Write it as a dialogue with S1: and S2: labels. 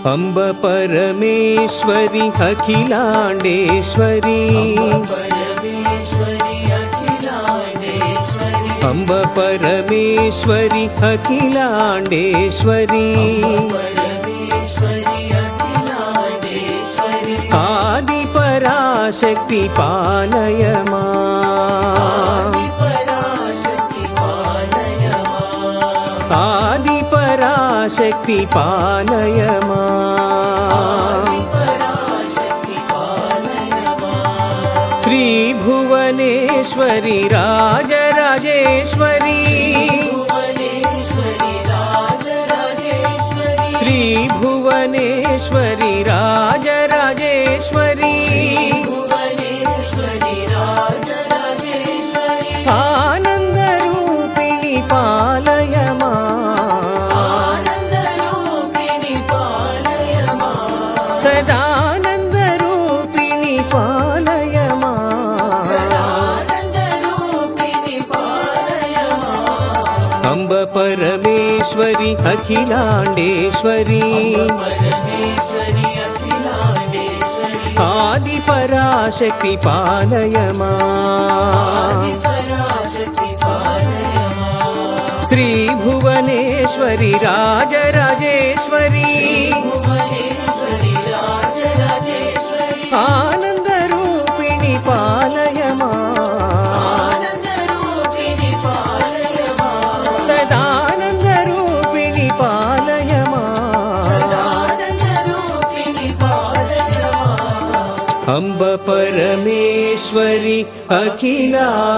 S1: अंब परमेश्वरी अखिलांडेश्वरी, अंब परमेश्वरी अखिलांडेश्वरी, आदि पराशक्ति पालय मां, आदि पराशक्ति पालय मां, श्री भुवनेश्वरी राजराजेश्वरी, श्री भुवनेश्वरी राजराजेश्वरी, आनंद रूपिणी पालय सदानंद रूपिणी पालय अंब परमेश्वरी अखिलांडेश्वरी, आदि पराशक्ति पालय मां, श्री भुवनेश्वरी राजराजेश्वरी, आनंद रूपिणी पालय मां, सदानंद रूपिणी पालय अंब परमेश्वरी अखिलांडेश्वरी।